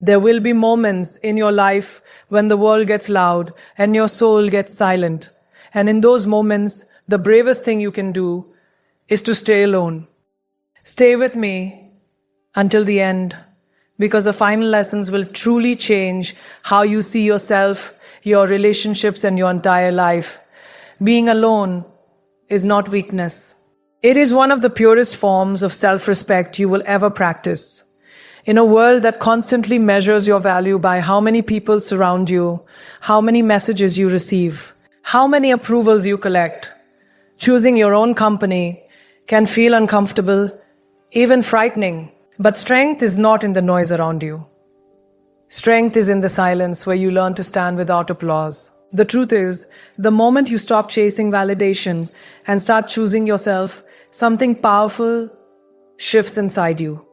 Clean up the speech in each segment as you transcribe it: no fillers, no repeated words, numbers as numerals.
There will be moments in your life when the world gets loud and your soul gets silent. And in those moments, the bravest thing you can do is to stay alone. Stay with me until the end, because the final lessons will truly change how you see yourself, your relationships, and your entire life. Being alone is not weakness. It is one of the purest forms of self-respect you will ever practice. In a world that constantly measures your value by how many people surround you, how many messages you receive, how many approvals you collect, choosing your own company can feel uncomfortable, even frightening. But strength is not in the noise around you. Strength is in the silence where you learn to stand without applause. The truth is, the moment you stop chasing validation and start choosing yourself, something powerful shifts inside you.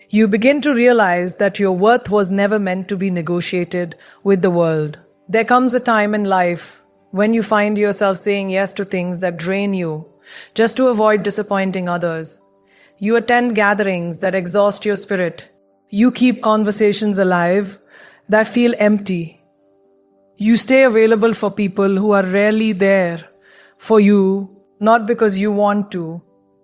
You begin to realize that your worth was never meant to be negotiated with the world. There comes a time in life when you find yourself saying yes to things that drain you, just to avoid disappointing others. You attend gatherings that exhaust your spirit. You keep conversations alive that feel empty. You stay available for people who are rarely there for you, not because you want to,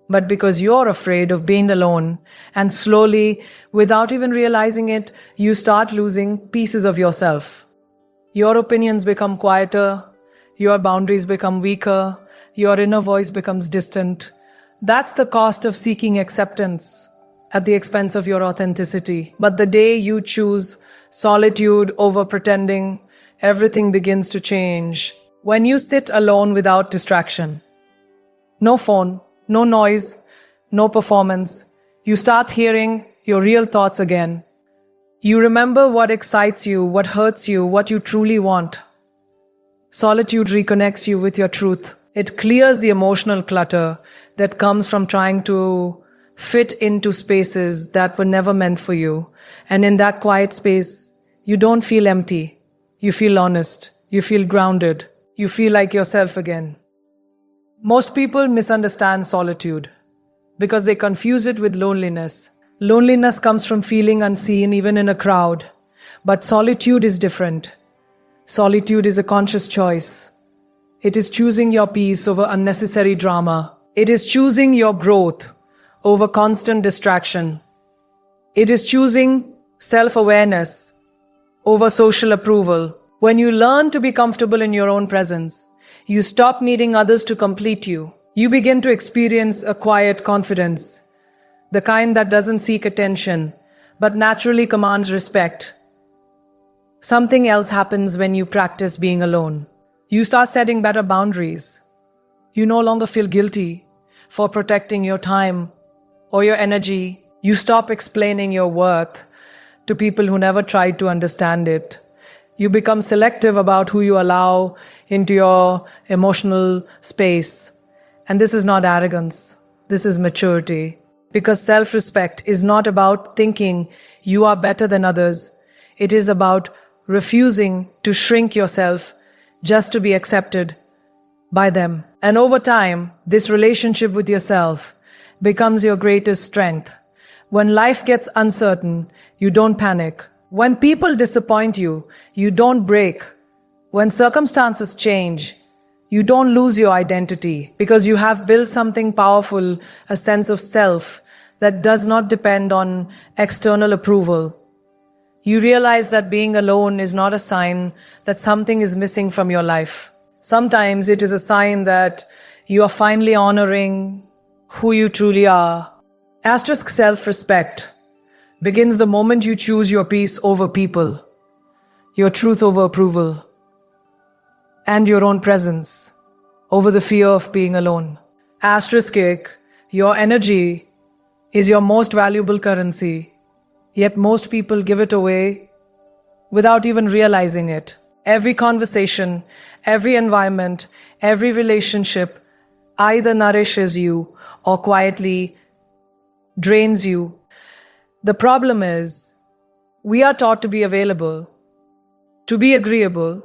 but because you're afraid of being alone. And slowly, without even realizing it, you start losing pieces of yourself. Your opinions become quieter, your boundaries become weaker, your inner voice becomes distant. That's the cost of seeking acceptance at the expense of your authenticity. But the day you choose solitude over pretending, everything begins to change. When you sit alone without distraction, no phone, no noise, no performance, you start hearing your real thoughts again. You remember what excites you, what hurts you, what you truly want. Solitude reconnects you with your truth. It clears the emotional clutter that comes from trying to fit into spaces that were never meant for you. And in that quiet space, you don't feel empty. You feel honest. You feel grounded. You feel like yourself again. Most people misunderstand solitude because they confuse it with loneliness. Loneliness comes from feeling unseen even in a crowd. But solitude is different. Solitude is a conscious choice. It is choosing your peace over unnecessary drama. It is choosing your growth over constant distraction. It is choosing self-awareness over social approval. When you learn to be comfortable in your own presence, you stop needing others to complete you. You begin to experience a quiet confidence, the kind that doesn't seek attention, but naturally commands respect. Something else happens when you practice being alone. You start setting better boundaries. You no longer feel guilty for protecting your time or your energy. You stop explaining your worth to people who never tried to understand it. You become selective about who you allow into your emotional space. And this is not arrogance. This is maturity. Because self-respect is not about thinking you are better than others. It is about refusing to shrink yourself just to be accepted by them. And over time, this relationship with yourself becomes your greatest strength. When life gets uncertain, you don't panic. When people disappoint you, you don't break. When circumstances change, you don't lose your identity because you have built something powerful, a sense of self that does not depend on external approval. You realize that being alone is not a sign that something is missing from your life. Sometimes it is a sign that you are finally honoring who you truly are. Asterisk self-respect begins the moment you choose your peace over people, your truth over approval, and your own presence over the fear of being alone. Asterisk kick, your energy is your most valuable currency, yet most people give it away without even realizing it. Every conversation, every environment, every relationship either nourishes you or quietly drains you. The problem is, we are taught to be available, to be agreeable,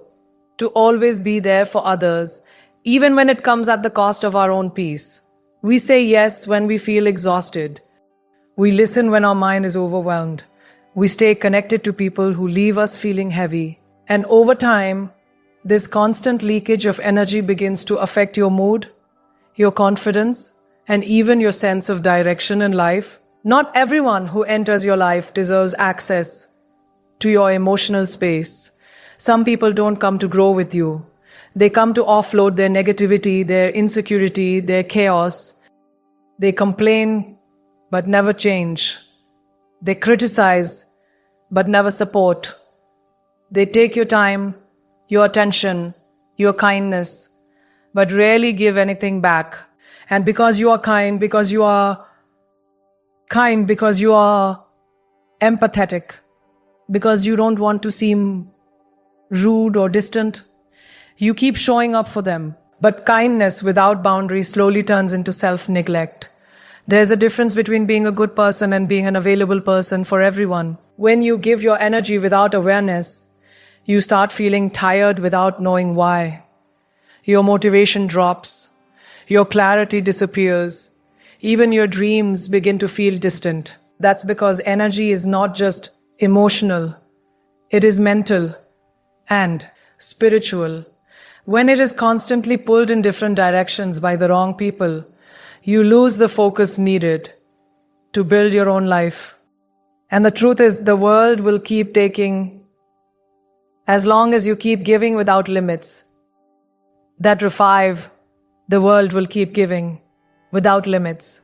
to always be there for others, even when it comes at the cost of our own peace. We say yes when we feel exhausted. We listen when our mind is overwhelmed. We stay connected to people who leave us feeling heavy. And over time, this constant leakage of energy begins to affect your mood, your confidence, and even your sense of direction in life. Not everyone who enters your life deserves access to your emotional space. Some people don't come to grow with you. They come to offload their negativity, their insecurity, their chaos. They complain but never change. They criticize but never support. They take your time, your attention, your kindness, but rarely give anything back. And because you are kind, because you are empathetic, because you don't want to seem rude or distant, you keep showing up for them. But kindness without boundaries slowly turns into self-neglect. There's a difference between being a good person and being an available person for everyone. When you give your energy without awareness, you start feeling tired without knowing why. Your motivation drops. Your clarity disappears. Even your dreams begin to feel distant. That's because energy is not just emotional. It is mental and spiritual. When it is constantly pulled in different directions by the wrong people, you lose the focus needed to build your own life. And the truth is, the world will keep taking as long as you keep giving without limits. That revive, the world will keep giving without limits.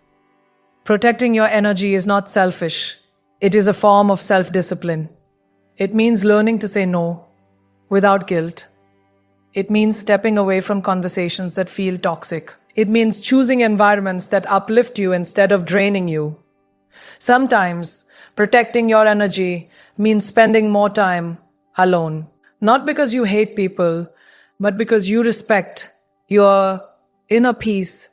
Protecting your energy is not selfish. It is a form of self-discipline. It means learning to say no without guilt. It means stepping away from conversations that feel toxic. It means choosing environments that uplift you instead of draining you. Sometimes protecting your energy means spending more time alone. Not because you hate people, but because you respect your inner peace.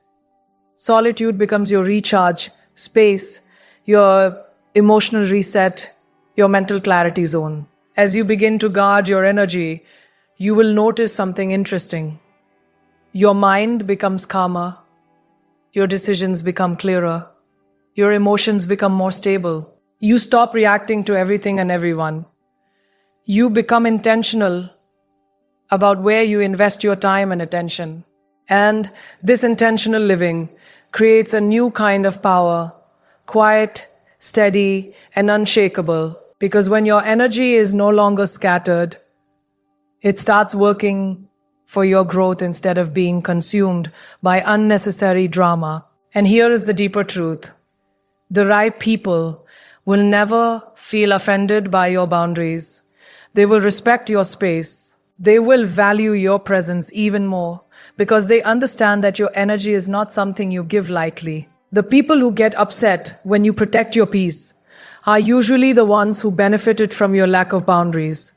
Solitude becomes your recharge space, your emotional reset, your mental clarity zone. As you begin to guard your energy, you will notice something interesting. Your mind becomes calmer. Your decisions become clearer. Your emotions become more stable. You stop reacting to everything and everyone. You become intentional about where you invest your time and attention. And this intentional living creates a new kind of power, quiet, steady, and unshakable. Because when your energy is no longer scattered, it starts working for your growth instead of being consumed by unnecessary drama. And here is the deeper truth. The right people will never feel offended by your boundaries. They will respect your space. They will value your presence even more because they understand that your energy is not something you give lightly. The people who get upset when you protect your peace are usually the ones who benefited from your lack of boundaries.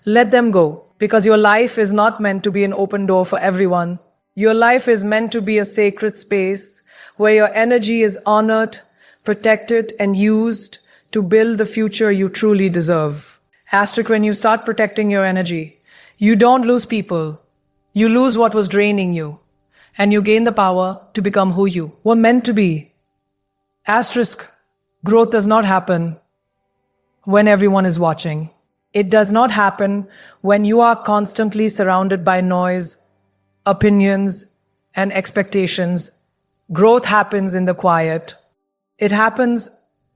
Let them go, because your life is not meant to be an open door for everyone. Your life is meant to be a sacred space where your energy is honored, protected, and used to build the future you truly deserve. Asterisk, when you start protecting your energy, you don't lose people. You lose what was draining you, and you gain the power to become who you were meant to be. Asterisk, growth does not happen when everyone is watching. It does not happen when you are constantly surrounded by noise, opinions, and expectations. Growth happens in the quiet. It happens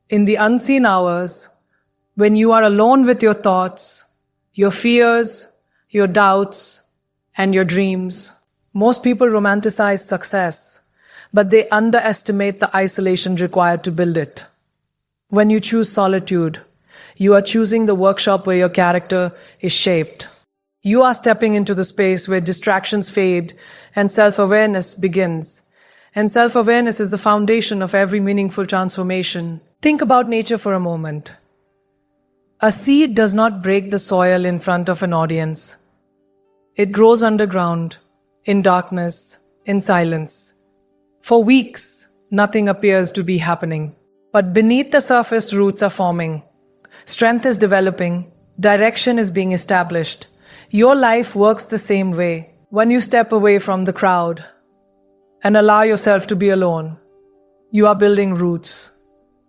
in the unseen hours when you are alone with your thoughts, your fears, your doubts, and your dreams. Most people romanticize success, but they underestimate the isolation required to build it. When you choose solitude, you are choosing the workshop where your character is shaped. You are stepping into the space where distractions fade and self-awareness begins. And self-awareness is the foundation of every meaningful transformation. Think about nature for a moment. A seed does not break the soil in front of an audience. It grows underground, in darkness, in silence. For weeks, nothing appears to be happening. But beneath the surface, roots are forming. Strength is developing. Direction is being established. Your life works the same way. When you step away from the crowd and allow yourself to be alone, you are building roots.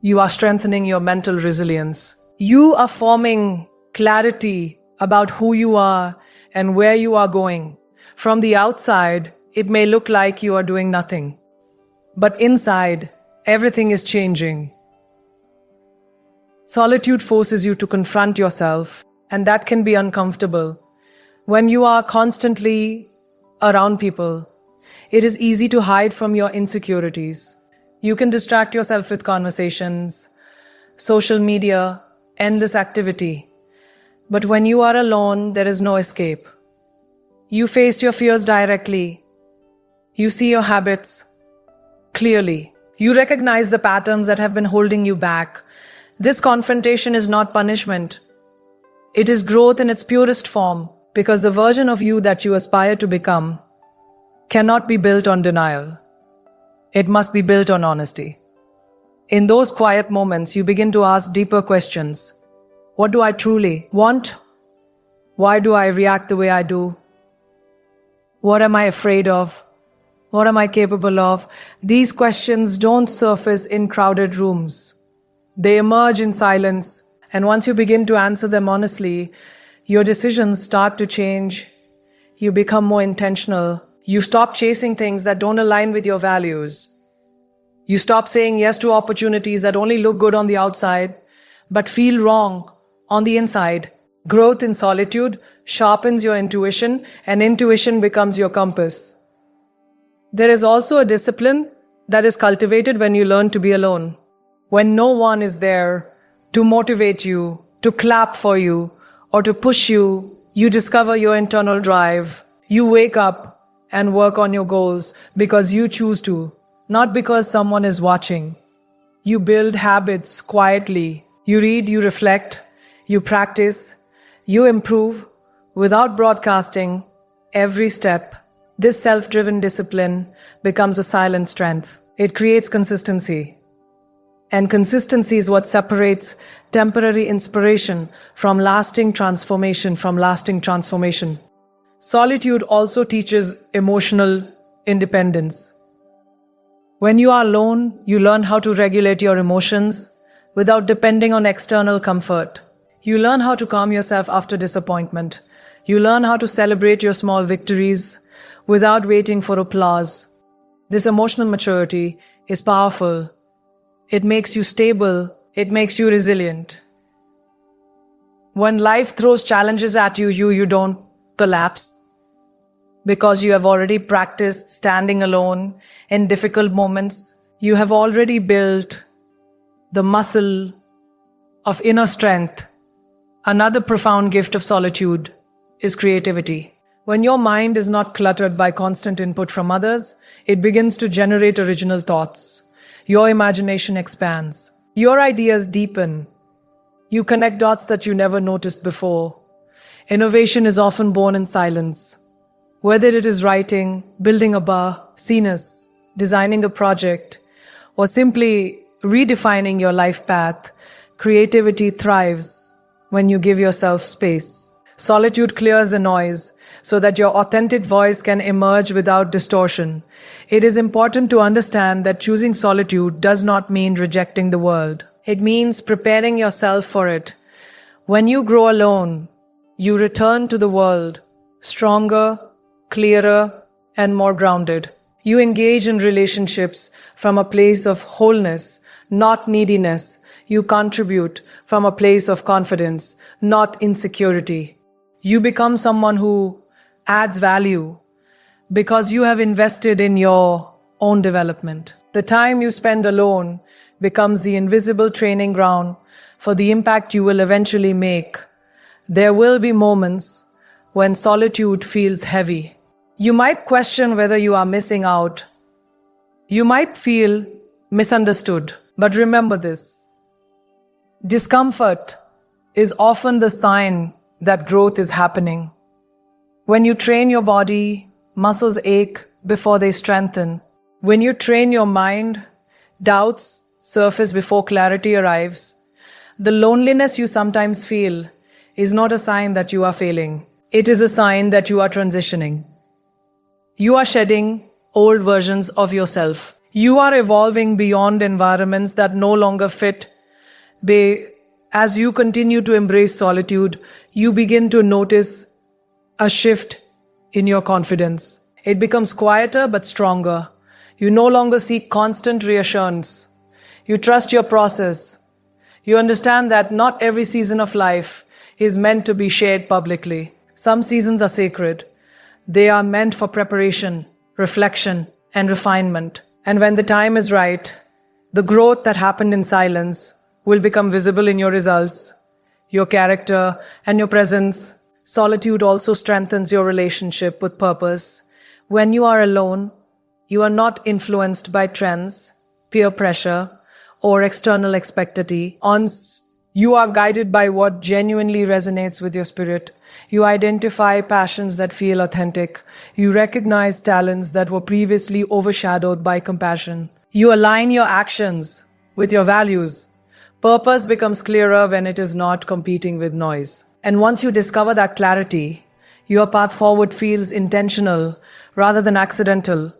You are strengthening your mental resilience. You are forming clarity about who you are and where you are going. From the outside, it may look like you are doing nothing. But inside, everything is changing. Solitude forces you to confront yourself, and that can be uncomfortable. When you are constantly around people, it is easy to hide from your insecurities. You can distract yourself with conversations, social media, endless activity. But when you are alone, there is no escape. You face your fears directly. You see your habits clearly. You recognize the patterns that have been holding you back. This confrontation is not punishment. It is growth in its purest form, because the version of you that you aspire to become cannot be built on denial. It must be built on honesty. In those quiet moments, you begin to ask deeper questions. What do I truly want? Why do I react the way I do? What am I afraid of? What am I capable of? These questions don't surface in crowded rooms. They emerge in silence, and once you begin to answer them honestly, your decisions start to change. You become more intentional. You stop chasing things that don't align with your values. You stop saying yes to opportunities that only look good on the outside, but feel wrong on the inside. Growth in solitude sharpens your intuition, and intuition becomes your compass. There is also a discipline that is cultivated when you learn to be alone. When no one is there to motivate you, to clap for you, or to push you, you discover your internal drive. You wake up and work on your goals because you choose to, not because someone is watching. You build habits quietly. You read, you reflect, you practice, you improve without broadcasting every step. This self-driven discipline becomes a silent strength. It creates consistency. And consistency is what separates temporary inspiration from lasting transformation, Solitude also teaches emotional independence. When you are alone, you learn how to regulate your emotions without depending on external comfort. You learn how to calm yourself after disappointment. You learn how to celebrate your small victories without waiting for applause. This emotional maturity is powerful. It makes you stable. It makes you resilient. When life throws challenges at you, you don't collapse because you have already practiced standing alone in difficult moments. You have already built the muscle of inner strength. Another profound gift of solitude is creativity. When your mind is not cluttered by constant input from others, it begins to generate original thoughts. Your imagination expands. Your ideas deepen. You connect dots that you never noticed before. Innovation is often born in silence. Whether it is writing, building a bar, scenes, designing a project, or simply redefining your life path, creativity thrives when you give yourself space. Solitude clears the noise so that your authentic voice can emerge without distortion. It is important to understand that choosing solitude does not mean rejecting the world. It means preparing yourself for it. When you grow alone, you return to the world stronger, clearer, and more grounded. You engage in relationships from a place of wholeness, not neediness. You contribute from a place of confidence, not insecurity. You become someone who adds value because you have invested in your own development. The time you spend alone becomes the invisible training ground for the impact you will eventually make. There will be moments when solitude feels heavy. You might question whether you are missing out. You might feel misunderstood. But remember this: discomfort is often the sign that growth is happening. When you train your body, muscles ache before they strengthen. When you train your mind, doubts surface before clarity arrives. The loneliness you sometimes feel is not a sign that you are failing. It is a sign that you are transitioning. You are shedding old versions of yourself. You are evolving beyond environments that no longer fit As you continue to embrace solitude, you begin to notice a shift in your confidence. It becomes quieter but stronger. You no longer seek constant reassurance. You trust your process. You understand that not every season of life is meant to be shared publicly. Some seasons are sacred. They are meant for preparation, reflection, and refinement. And when the time is right, the growth that happened in silence will become visible in your results, your character, and your presence. Solitude also strengthens your relationship with purpose. When you are alone, you are not influenced by trends, peer pressure, or external expectancy. You are guided by what genuinely resonates with your spirit. You identify passions that feel authentic. You recognize talents that were previously overshadowed by compassion. You align your actions with your values. Purpose becomes clearer when it is not competing with noise. And once you discover that clarity, your path forward feels intentional rather than accidental.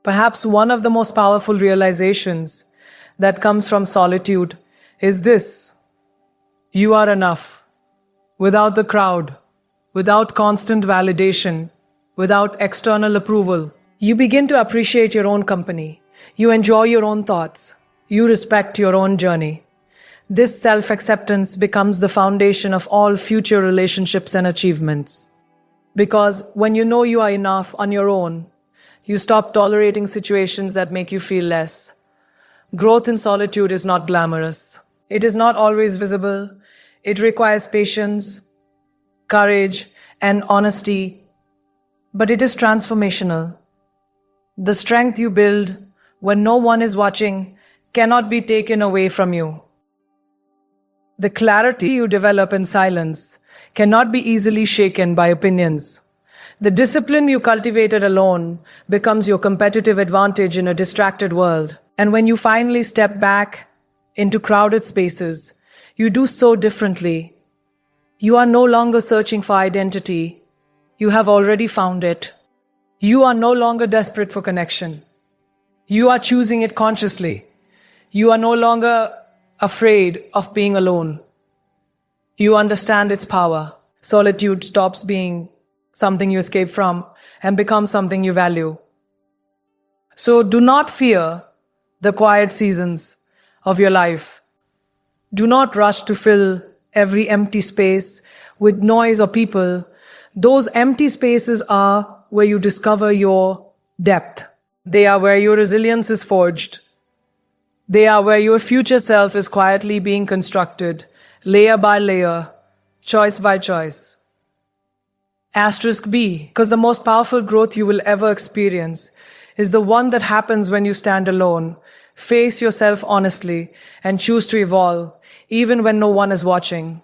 Perhaps one of the most powerful realizations that comes from solitude is this: you are enough. Without the crowd, without constant validation, without external approval. You begin to appreciate your own company. You enjoy your own thoughts. You respect your own journey. This self-acceptance becomes the foundation of all future relationships and achievements. Because when you know you are enough on your own, you stop tolerating situations that make you feel less. Growth in solitude is not glamorous. It is not always visible. It requires patience, courage, and honesty. But it is transformational. The strength you build when no one is watching cannot be taken away from you. The clarity you develop in silence cannot be easily shaken by opinions. The discipline you cultivated alone becomes your competitive advantage in a distracted world. And when you finally step back into crowded spaces, you do so differently. You are no longer searching for identity. You have already found it. You are no longer desperate for connection. You are choosing it consciously. You are no longer afraid of being alone. You understand its power. Solitude stops being something you escape from and becomes something you value. So do not fear the quiet seasons of your life. Do not rush to fill every empty space with noise or people. Those empty spaces are where you discover your depth. They are where your resilience is forged. They are where your future self is quietly being constructed, layer by layer, choice by choice. Asterisk B, because the most powerful growth you will ever experience is the one that happens when you stand alone, face yourself honestly, and choose to evolve, even when no one is watching.